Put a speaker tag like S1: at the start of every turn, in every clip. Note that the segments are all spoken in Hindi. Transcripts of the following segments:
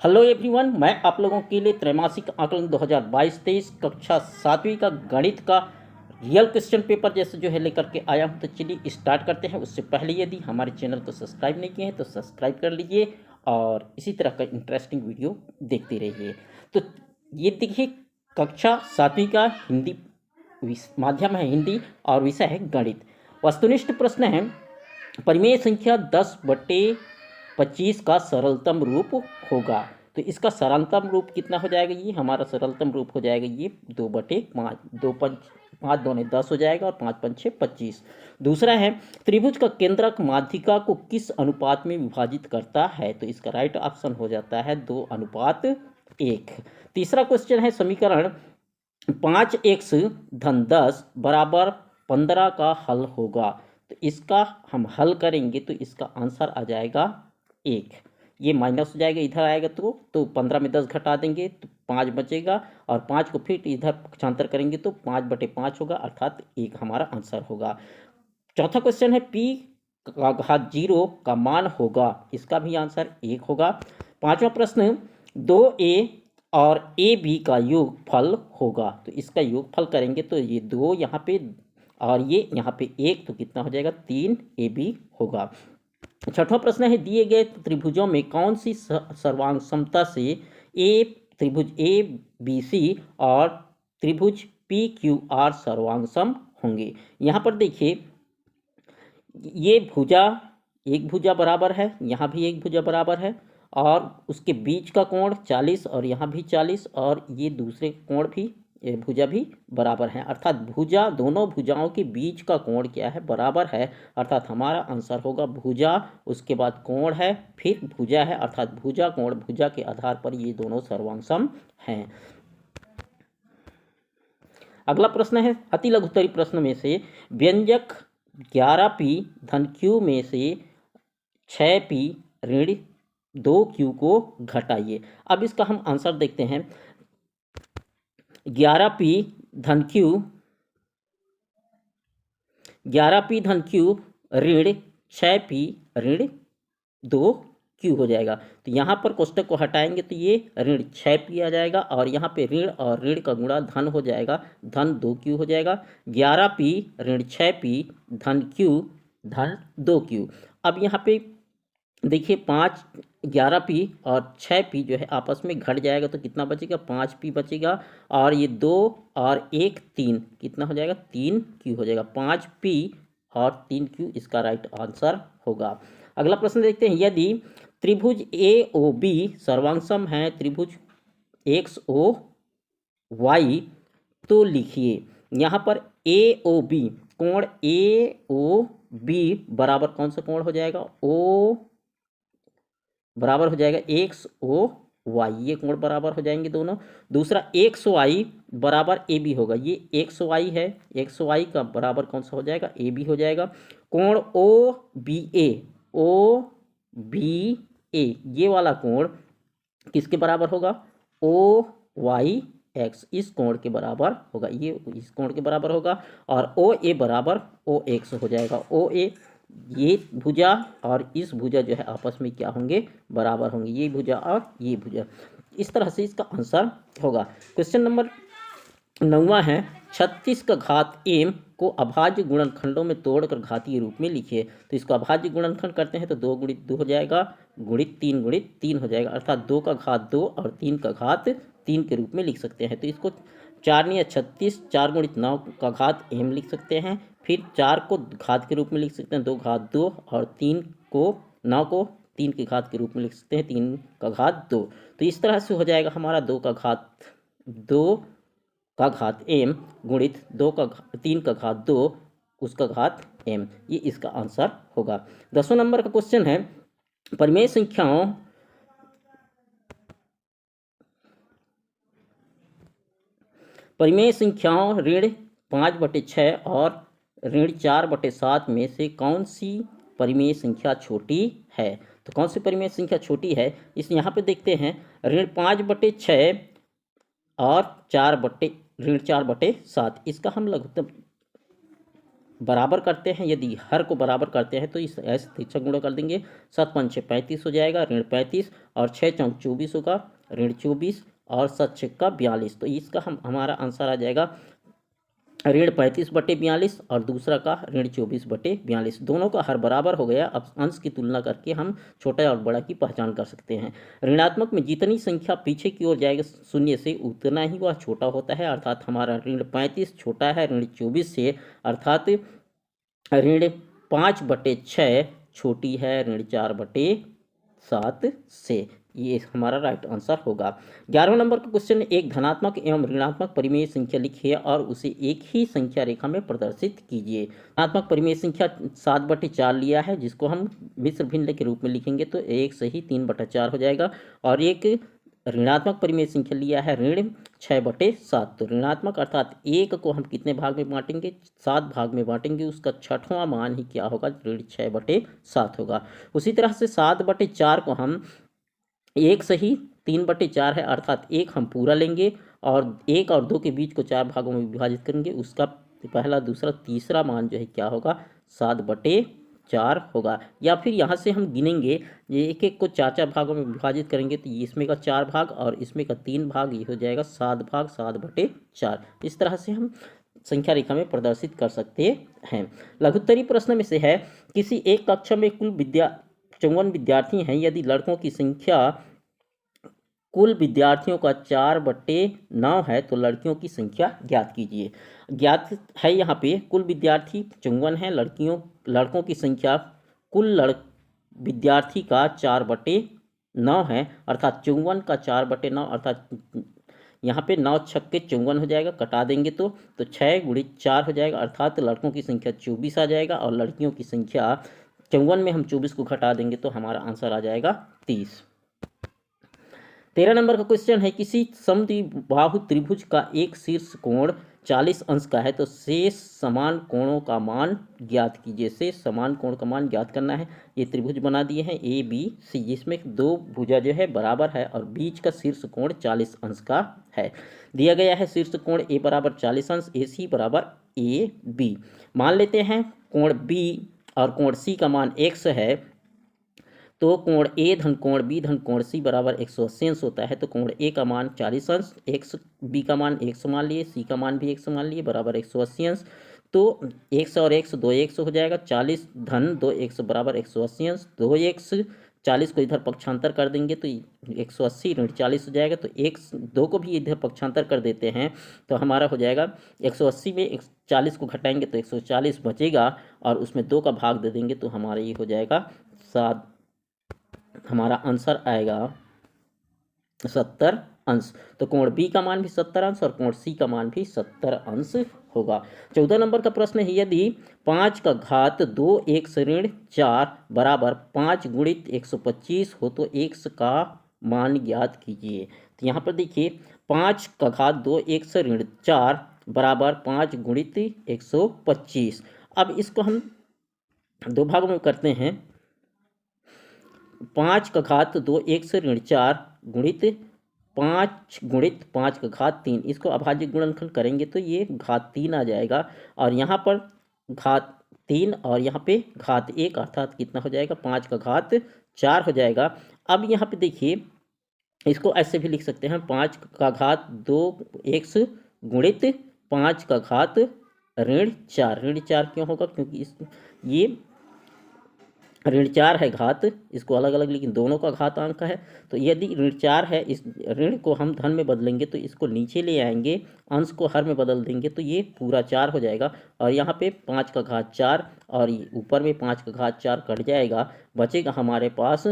S1: हेलो एवरीवन, मैं आप लोगों के लिए त्रैमासिक आकलन 2022-23 कक्षा 7वीं का गणित का रियल क्वेश्चन पेपर जैसे जो है लेकर के आया हूं। तो चलिए स्टार्ट करते हैं। उससे पहले यदि हमारे चैनल को सब्सक्राइब नहीं किए हैं तो सब्सक्राइब कर लीजिए और इसी तरह का इंटरेस्टिंग वीडियो देखते रहिए। तो ये देखिए, कक्षा 7वीं का हिंदी माध्यम है हिंदी और विषय है गणित। वस्तुनिष्ठ प्रश्न है, परिमेय संख्या 10/25 का सरलतम रूप होगा। तो इसका सरलतम रूप कितना हो जाएगा? ये हमारा सरलतम रूप हो जाएगा ये 2/5। 5 दूने 10 हो जाएगा और 5 5 6 25। दूसरा है, त्रिभुज का केंद्रक माध्यिका को किस अनुपात में विभाजित करता है? तो इसका राइट ऑप्शन हो जाता है 2:1। तीसरा क्वेश्चन है, समीकरण 5x धन 10 बराबर 15 का हल होगा। तो इसका हम हल करेंगे तो इसका आंसर आ जाएगा 1। ये माइनस हो जाएगा, इधर आएगा तो 15 में 10 घटा देंगे तो 5 बचेगा और 5 को फिर इधर पक्षांतर करेंगे तो 5/5 होगा, अर्थात 1 हमारा आंसर होगा। चौथा क्वेश्चन है, p का घात 0 का मान होगा। इसका भी आंसर 1 होगा। पांचवा प्रश्न, 2a और ab का योगफल होगा। तो इसका योगफल करेंगे तो ये 2 यहाँ पे और ये यहाँ पे 1, तो कितना हो जाएगा? 3ab होगा। छठवां प्रश्न है, दिए गए त्रिभुजों में कौन सी सर्वांग समता से त्रिभुज ए बी सी और त्रिभुज पी क्यू आर सर्वांग सम होंगे। यहाँ पर देखिए, ये भुजा एक भुजा बराबर है, यहाँ भी एक भुजा बराबर है और उसके बीच का कोण 40 और यहाँ भी 40 और ये दूसरे कोण भी भुजा भी बराबर है, अर्थात भुजा दोनों भुजाओं के बीच का कोण क्या है? बराबर है, अर्थात हमारा आंसर होगा भुजा, उसके बाद कोण है, फिर भुजा है, अर्थात भुजा कोण भुजा के आधार पर ये दोनों सर्वांग सम हैं। अगला प्रश्न है, अति लघुत्तरी प्रश्न में से व्यंजक 11p धन q में से 6p ऋण 2q को घटाइए। अब इसका हम आंसर देखते हैं। 11p धन q ऋण 6p ऋण 2q हो जाएगा। तो यहाँ पर कोष्टक को हटाएंगे तो ये ऋण 6p आ जाएगा और यहाँ पे ऋण और ऋण का गुणा धन हो जाएगा, धन 2q हो जाएगा। 11p ऋण 6p धन q धन 2q। अब यहाँ पे देखिए 11p और 6p जो है आपस में घट जाएगा तो कितना बचेगा? 5p बचेगा और ये 2 और 1 3, कितना हो जाएगा? 3q हो जाएगा। 5p और 3q इसका राइट आंसर होगा। अगला प्रश्न देखते हैं, यदि त्रिभुज AOB सर्वांग सम है त्रिभुज XOY तो लिखिए। यहाँ पर AOB कोण AOB बराबर कौन सा कोण हो जाएगा? O बराबर हो जाएगा XOY, ये कोण बराबर हो जाएंगे दोनों। दूसरा XY बराबर AB होगा, ये XY है, XY का बराबर कौन सा हो जाएगा? AB हो जाएगा। कोण OBA ये वाला कोण किसके बराबर होगा? OYX, इस कोण के बराबर होगा, ये इस कोण के बराबर होगा और OA बराबर OX हो जाएगा। OA ये भुजा और इस भुजा जो है आपस में क्या होंगे? बराबर होंगे, ये भुजा और ये भुजा। इस तरह से इसका आंसर होगा। क्वेश्चन नंबर 9वां है, 36 का घात m को अभाज्य गुणनखंडों में तोड़कर घातीय रूप में लिखिए। तो इसको अभाज्य गुणनखंड करते हैं तो 2 × 2 हो जाएगा, गुणित 3 × 3 हो जाएगा, अर्थात 2 का घात 2 और 3 का घात 3 के रूप में लिख सकते हैं। तो इसको 4 × 36, 4 × 9 का घात m लिख सकते हैं, फिर 4 को घात के रूप में लिख सकते हैं 2 घात 2 और 9 को 3 के घात के रूप में लिख सकते हैं 3 का घात 2। तो इस तरह से हो जाएगा हमारा 2 का घात m गुणित 3 का घात 2 उसका घात m, ये इसका आंसर होगा। 10वां नंबर का क्वेश्चन है, परिमेय संख्याओं ऋण 5/6 और ऋण 4/7 में से कौन सी परिमेय संख्या छोटी है? तो कौन सी परिमेय संख्या छोटी है? यहाँ पे देखते हैं, ऋण 5/6 और ऋण 4/7, इसका हम लघुत्तम बराबर करते हैं, यदि हर को बराबर करते हैं तो इस ऐसे तिरछा गुणा कर देंगे। 7 5 6 35 हो जाएगा, ऋण 35, और 6 चौक 24 होगा, ऋण 24, और 7 6 का 42। तो इसका हमारा आंसर आ जाएगा ऋण 35/42 और दूसरा का ऋण 24/42। दोनों का हर बराबर हो गया। अब अंश की तुलना करके हम छोटा और बड़ा की पहचान कर सकते हैं। ऋणात्मक में जितनी संख्या पीछे की ओर जाएगा शून्य से, उतना ही वह छोटा होता है। अर्थात हमारा ऋण 35 छोटा है ऋण 24 से, अर्थात ऋण 5/6 छोटी है ऋण 4/7 से। ये हमारा राइट आंसर होगा। 11वें नंबर का क्वेश्चन, एक धनात्मक एवं ऋणात्मक परिमेय संख्या लिखिए और उसे एक ही संख्या रेखा में प्रदर्शित कीजिए। धनात्मक परिमेय संख्या 7/4 लिया है, जिसको हम मिश्र भिन्न के रूप में लिखेंगे तो 1 से ही 3/4 हो जाएगा। और एक ऋणात्मक परिमेय संख्या लिया है ऋण 6/7। तो ऋणात्मक अर्थात 1 को हम कितने भाग में बांटेंगे, 7 भाग में बांटेंगे, उसका छठवां मान ही क्या होगा, ऋण 6/7 होगा। उसी तरह से 7/4 को हम 1 से ही 3/4 है, अर्थात 1 हम पूरा लेंगे और 1 और 2 के बीच को 4 भागों में विभाजित करेंगे, उसका पहला दूसरा तीसरा मान जो है क्या होगा, 7/4 होगा। या फिर यहाँ से हम गिनेंगे, ये एक एक को 4 भागों में विभाजित करेंगे तो इसमें का 4 भाग और इसमें का 3 भाग, ये हो जाएगा 7 भाग 7/4। इस तरह से हम संख्या रेखा में प्रदर्शित कर सकते हैं। लघुत्तरी प्रश्न में से है, किसी एक कक्षा में कुल 54 विद्यार्थी हैं, यदि लड़कों की संख्या कुल विद्यार्थियों का 4/9 है तो लड़कियों की संख्या ज्ञात कीजिए। ज्ञात है यहाँ पे कुल विद्यार्थी 54 है, लड़कों की संख्या कुल विद्यार्थी का 4/9 है, अर्थात 54 का 4/9, अर्थात यहाँ पे 9 छक्के 54 हो जाएगा, कटा देंगे तो 6 × 4 हो जाएगा, अर्थात लड़कों की संख्या 24 आ जाएगा और लड़कियों की संख्या 54 में हम 24 को घटा देंगे तो हमारा आंसर आ जाएगा 30। 13 नंबर का क्वेश्चन है, किसी समद्विबाहु त्रिभुज का एक शीर्ष कोण 40 अंश का है तो शेष समान कोणों का मान ज्ञात कीजिए। शेष समान कोण का मान ज्ञात करना है। ये त्रिभुज बना दिए हैं ABC, जिसमें 2 भुजा जो है बराबर है और बीच का शीर्ष कोण 40 अंश का है। दिया गया है शीर्ष कोण A बराबर 40 अंश, AC बराबर AB। मान लेते हैं कोण B और कोण C का मान x है, तो कोण A धन कोण B धन कोण C बराबर 180 अंश होता है। तो कोण A का मान 40 अंश, x B का मान 100 मान लिए, C का मान भी 100 मान लिए, बराबर 180 अंश। तो 100 और 100 2x हो जाएगा, 40 धन 2x बराबर 180 अंश। 2x 40 को इधर पक्षांतर कर देंगे तो 180 ऋण 40 हो जाएगा। तो 2 को भी इधर पक्षांतर कर देते हैं तो हमारा हो जाएगा 180 में 40 को घटाएंगे तो 140 बचेगा और उसमें 2 का भाग दे देंगे तो हमारा ये हो जाएगा 7। हमारा आंसर आएगा 70 अंश। तो कोण B का मान भी 70 अंश और कोण C का मान भी 70 अंश होगा। 14 नंबर का प्रश्न है, यदि 5 का घात 2 x ऋण 4 बराबर 5 गुणित 125 हो तो x का मान ज्ञात कीजिए। तो यहाँ पर देखिए 5 का घात 2 x ऋण 4 बराबर 5 गुणित 125। अब इसको हम 2 भागों में करते हैं। 5 का घात 2 x ऋण 4 गुणित 5 गुणित 5 का घात 3, इसको अभाज्य गुणनखंड करेंगे तो ये घात 3 आ जाएगा और यहाँ पर घात 3 और यहाँ पे घात 1, अर्थात कितना हो जाएगा 5 का घात 4 हो जाएगा। अब यहाँ पे देखिए इसको ऐसे भी लिख सकते हैं, 5 का घात 2x गुणित 5 का घात ऋण 4। ऋण 4 क्यों होगा, क्योंकि ये ऋण 4 है घात, इसको अलग अलग लेकिन दोनों का घातांक है। तो यदि ऋण 4 है, इस ऋण को हम धन में बदलेंगे तो इसको नीचे ले आएंगे, अंश को हर में बदल देंगे तो ये पूरा 4 हो जाएगा और यहाँ पे 5 का घात 4 और ऊपर में 5 का घात 4 कट जाएगा, बचेगा हमारे पास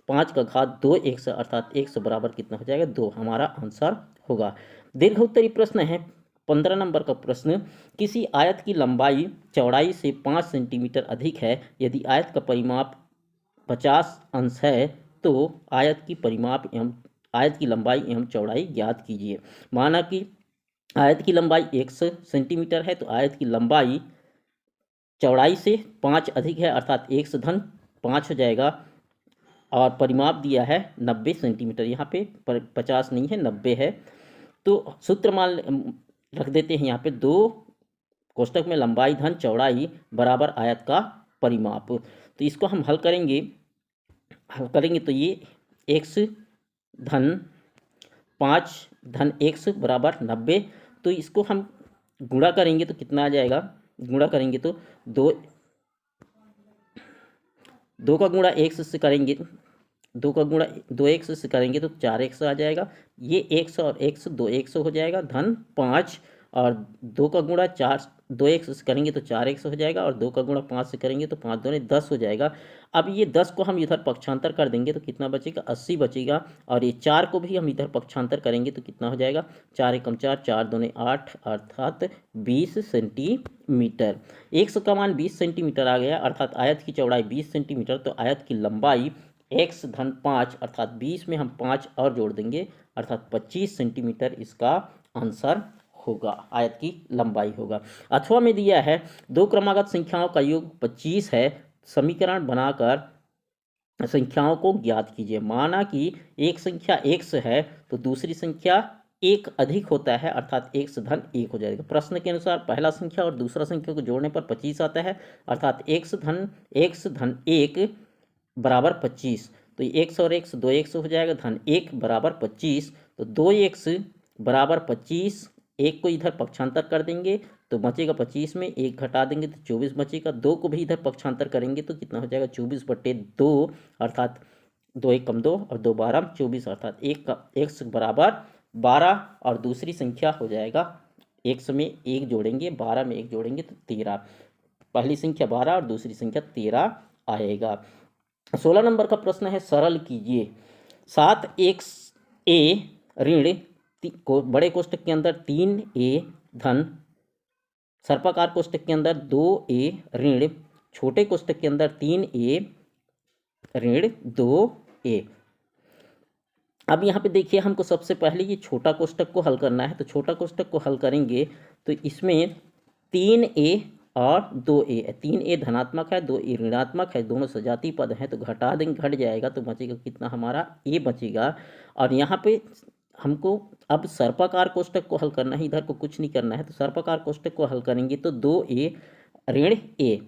S1: 5 का घात 2x, अर्थात x बराबर कितना हो जाएगा 2, हमारा आंसर होगा। दीर्घ उत्तरी प्रश्न है 15 नंबर का प्रश्न, किसी आयत की लंबाई चौड़ाई से 5 सेंटीमीटर अधिक है, यदि आयत का परिमाप 50 अंश है तो आयत की लंबाई एवं चौड़ाई ज्ञात कीजिए। माना कि आयत की लंबाई 1 सेंटीमीटर है तो आयत की लंबाई चौड़ाई से 5 अधिक है, अर्थात 1 धन 5 हो जाएगा और परिमाप दिया है 90 सेंटीमीटर। यहाँ पे 50 नहीं है 90 है। तो सूत्र मान रख देते हैं यहाँ पे 2 कोष्टक में लंबाई धन चौड़ाई बराबर आयत का परिमाप। तो इसको हम हल करेंगे तो ये x धन 5 धन x बराबर 90। तो इसको हम गुणा करेंगे तो कितना आ जाएगा, गुणा करेंगे तो दो का गुणा x से करेंगे, 2 का गुणा 2x से करेंगे तो 4x आ जाएगा। ये x और x 2x हो जाएगा धन 5, और 2 का गुणा 2x से करेंगे तो 4x हो जाएगा, और 2 का गुणा 5 से करेंगे तो 5 दूनी 10 हो जाएगा। अब ये 10 को हम इधर पक्षांतर कर देंगे तो कितना बचेगा, 80 बचेगा। और ये 4 को भी हम इधर पक्षांतर करेंगे तो कितना हो जाएगा, 4 एकम 4, 4 दूनी 8, अर्थात 20 सेंटीमीटर। x का मान 20 सेंटीमीटर आ गया, अर्थात आयत की चौड़ाई 20 सेंटीमीटर। तो आयत की लंबाई x धन 5 अर्थात 20 में हम 5 और जोड़ देंगे, अर्थात 25 सेंटीमीटर इसका आंसर होगा, आयत की लंबाई होगा। अथवा में दिया है दो क्रमागत संख्याओं का योग 25 है, समीकरण बनाकर संख्याओं को ज्ञात कीजिए। माना कि एक संख्या x है तो दूसरी संख्या 1 अधिक होता है, अर्थात x धन 1 हो जाएगा। प्रश्न के अनुसार पहला संख्या और दूसरा संख्या को जोड़ने पर 25 आता है, अर्थात x धन 1 बराबर 25। तो x और x 2x हो जाएगा, धन 1 बराबर 25। तो 2x बराबर 25, 1 को इधर पक्षांतर कर देंगे तो बचेगा 25 में 1 घटा देंगे तो 24 बचेगा। 2 को भी इधर पक्षांतर करेंगे तो कितना हो जाएगा, 24/2, अर्थात 2 1 कम 2 और 2 12 24, अर्थात 1 का x बराबर 12। और दूसरी संख्या हो जाएगा, x में 1 जोड़ेंगे, 12 में 1 जोड़ेंगे तो 13। पहली संख्या 12 और दूसरी संख्या 13 आएगा। 16 नंबर का प्रश्न है, सरल कीजिए। 7xa ऋण को बड़े कोष्टक के अंदर 3a धन सर्पाकार कोष्टक के अंदर 2a ऋण छोटे कोष्टक के अंदर 3a ऋण 2a। अब यहाँ पे देखिए, हमको सबसे पहले ये छोटा कोष्टक को हल करना है। तो छोटा कोष्टक को हल करेंगे तो इसमें 3a और 2a, 3a धनात्मक है, 2a ऋणात्मक है, दोनों सजातीय पद हैं, तो घटा देंगे, घट जाएगा तो बचेगा कितना, हमारा a बचेगा। और यहाँ पे हमको अब सर्पाकार कोष्टक को हल करना है, इधर को कुछ नहीं करना है। तो सर्पाकार कोष्टक को हल करेंगे तो 2a ऋण a,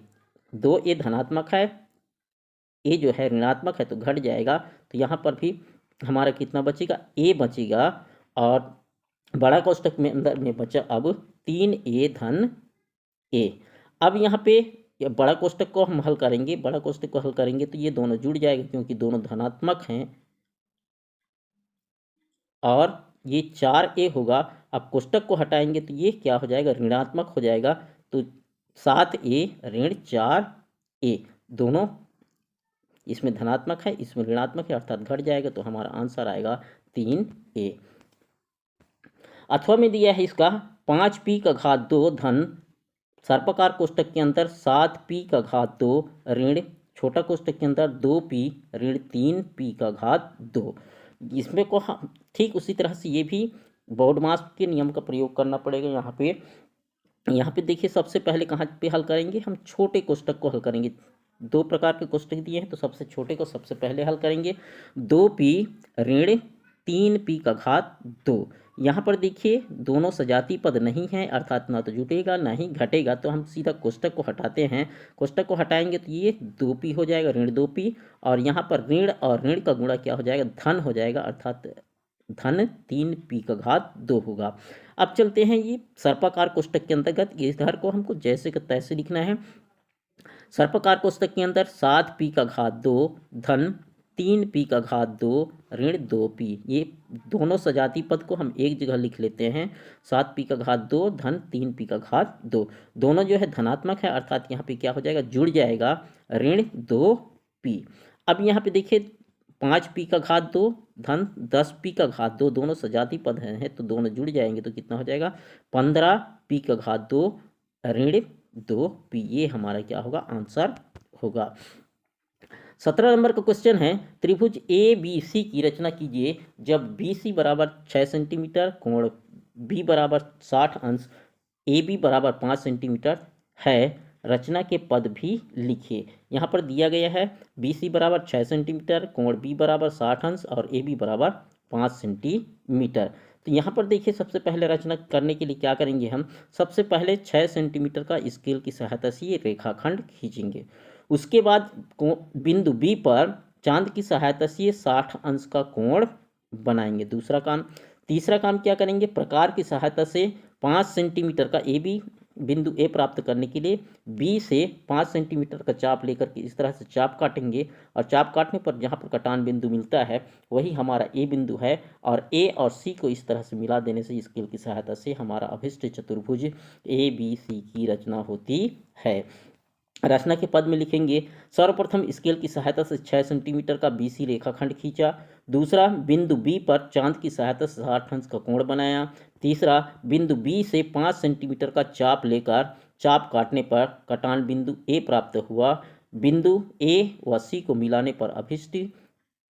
S1: 2a धनात्मक है, a जो है ऋणात्मक है तो घट जाएगा। तो यहाँ पर भी हमारा कितना बचेगा, a बचेगा। और बड़ा कोष्टक में अंदर में बचा अब 3a धन a। अब यहाँ पे बड़ा कोष्टक को हम हल करेंगे, बड़ा कोष्टक को हल करेंगे तो ये दोनों जुड़ जाएगा क्योंकि दोनों धनात्मक हैं, और ये 4a होगा। अब कोष्टक को हटाएंगे तो ये क्या हो जाएगा, ऋणात्मक हो जाएगा। तो 7a ऋण 4a, दोनों इसमें धनात्मक है, इसमें ऋणात्मक है, अर्थात घट जाएगा। तो हमारा आंसर आएगा 3a। अथवा में दिया है इसका 5p का घात 2 धन सर्पाकार कोष्टक के अंदर 7p का घात 2 ऋण छोटा कोष्टक के अंदर 2p ऋण 3p का घात 2। इसमें को हम ठीक उसी तरह से ये भी बोर्डमास के नियम का प्रयोग करना पड़ेगा। यहाँ पे देखिए, सबसे पहले कहाँ पे हल करेंगे, हम छोटे कोष्टक को हल करेंगे। दो प्रकार के कोष्टक दिए हैं तो सबसे छोटे को सबसे पहले हल करेंगे। 2p ऋण 3p का घात 2। यहाँ पर देखिए दोनों सजातीय पद नहीं हैं, अर्थात ना तो जुटेगा ना ही घटेगा। तो हम सीधा कोष्टक को हटाते हैं। कोष्टक को हटाएंगे तो ये 2p हो जाएगा, ऋण 2p, और यहाँ पर ऋण और ऋण का गुणा क्या हो जाएगा, धन हो जाएगा, अर्थात धन 3p का घात 2 होगा। अब चलते हैं ये सर्पाकार कोष्टक के अंतर्गत, इधर को हमको जैसे का तैसे लिखना है। सर्पाकार कोष्टक के अंदर 7p का घात 2 धन 3p का घात 2 ऋण 2p, ये दोनों सजातीय पद को हम एक जगह लिख लेते हैं। 7p का घात 2 धन 3p का घात 2, दोनों जो है धनात्मक है, अर्थात यहाँ पे क्या हो जाएगा, जुड़ जाएगा, ऋण 2p। अब यहाँ पे देखिए 5p का घात 2 धन 10p का घात 2, दोनों सजातीय पद हैं तो दोनों जुड़ जाएंगे तो कितना हो जाएगा, 15p का घात 2 ऋण 2p। ये हमारा क्या होगा, आंसर होगा। 17 नंबर का क्वेश्चन है, त्रिभुज ABC की रचना कीजिए जब BC बराबर 6 सेंटीमीटर, कोण B बराबर 60 अंश, AB बराबर 5 सेंटीमीटर है। रचना के पद भी लिखिए। यहाँ पर दिया गया है BC बराबर 6 सेंटीमीटर, कोण B बराबर 60 अंश और AB बराबर 5 सेंटीमीटर। तो यहाँ पर देखिए सबसे पहले रचना करने के लिए क्या करेंगे हम, सबसे पहले 6 सेंटीमीटर का स्केल की सहायता से ये रेखाखंड खींचेंगे। उसके बाद बिंदु बी पर चांद की सहायता से ये 60 अंश का कोण बनाएंगे, दूसरा काम। तीसरा काम क्या करेंगे, प्रकार की सहायता से 5 सेंटीमीटर का ए बी बिंदु ए प्राप्त करने के लिए बी से 5 सेंटीमीटर का चाप लेकर के इस तरह से चाप काटेंगे, और चाप काटने पर जहाँ पर कटान बिंदु मिलता है वही हमारा ए बिंदु है, और ए और सी को इस तरह से मिला देने से स्केल की सहायता से हमारा अभिष्ट चतुर्भुज ए बी सी की रचना होती है। रचना के पद में लिखेंगे, सर्वप्रथम स्केल की सहायता से 6 सेंटीमीटर का बीसी रेखाखंड खींचा। दूसरा, बिंदु बी पर चांद की सहायता से 60 अंश का कोण बनाया। तीसरा, बिंदु बी से 5 सेंटीमीटर का चाप लेकर चाप काटने पर कटान बिंदु ए प्राप्त हुआ। बिंदु ए व सी को मिलाने पर अभिष्ट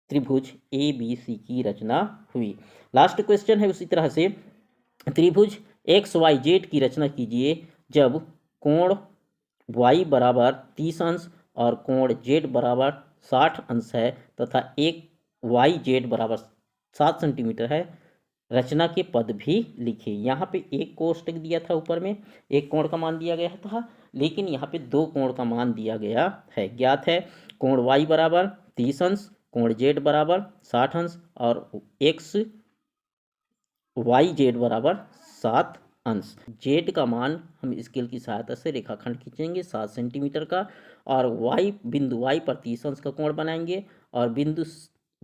S1: त्रिभुज ए बी सी की रचना हुई। लास्ट क्वेश्चन है उसी तरह से, त्रिभुज एक्स वाई जेड की रचना कीजिए जब कोण y बराबर 30 अंश और कोण z बराबर 60 अंश है तथा एक वाई जेड बराबर 7 सेंटीमीटर है। रचना के पद भी लिखिए। यहाँ पे एक कोष्टक दिया था, ऊपर में एक कोण का मान दिया गया था, लेकिन यहाँ पे दो कोण का मान दिया गया है। ज्ञात है कोण y बराबर 30 अंश, कोण z बराबर 60 अंश और एक्स वाई जेड बराबर 7 अंश। जेड का मान हम स्केल की सहायता से रेखाखंड खींचेंगे 7 सेंटीमीटर का, और वाई बिंदु वाई पर 30 अंश का कोण बनाएंगे, और बिंदु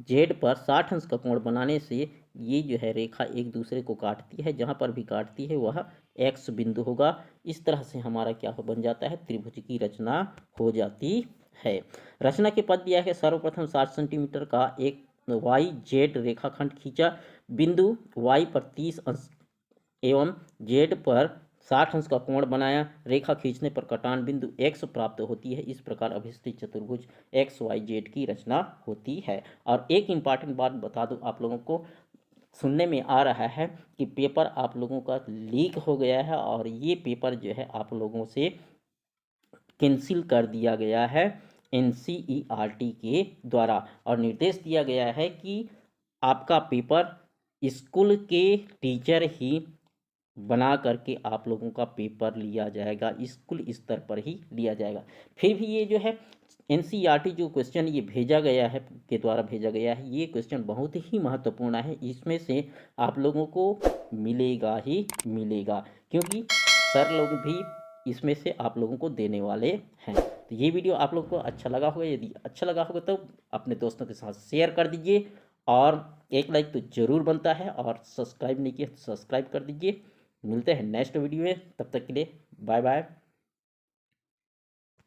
S1: जेड पर 60 अंश का कोण बनाने से ये जो है रेखा एक दूसरे को काटती है, जहाँ पर भी काटती है वह एक्स बिंदु होगा। इस तरह से हमारा क्या हो बन जाता है, त्रिभुज की रचना हो जाती है। रचना के पद दिया है, सर्वप्रथम 60 सेंटीमीटर का एक वाई जेड रेखाखंड खींचा। बिंदु वाई पर 30 अंश एवं जेड पर 60 अंश का कोण बनाया। रेखा खींचने पर कटान बिंदु एक्स प्राप्त होती है। इस प्रकार अभिष्ट चतुर्भुज एक्स वाई जेड की रचना होती है। और एक इम्पॉर्टेंट बात बता दूं आप लोगों को, सुनने में आ रहा है कि पेपर आप लोगों का लीक हो गया है, और ये पेपर जो है आप लोगों से कैंसिल कर दिया गया है NCERT के द्वारा, और निर्देश दिया गया है कि आपका पेपर स्कूल के टीचर ही बना करके आप लोगों का पेपर लिया जाएगा, स्कूल स्तर पर ही लिया जाएगा। फिर भी ये जो है NCERT जो क्वेश्चन ये भेजा गया है के द्वारा भेजा गया है, ये क्वेश्चन बहुत ही महत्वपूर्ण है। इसमें से आप लोगों को मिलेगा ही मिलेगा, क्योंकि सर लोग भी इसमें से आप लोगों को देने वाले हैं। तो ये वीडियो आप लोगों को अच्छा लगा होगा, यदि अच्छा लगा होगा तो अपने दोस्तों के साथ शेयर कर दीजिए, और एक लाइक तो ज़रूर बनता है, और सब्सक्राइब नहीं किया तो सब्सक्राइब कर दीजिए। मिलते हैं नेक्स्ट वीडियो में, तब तक के लिए बाय बाय।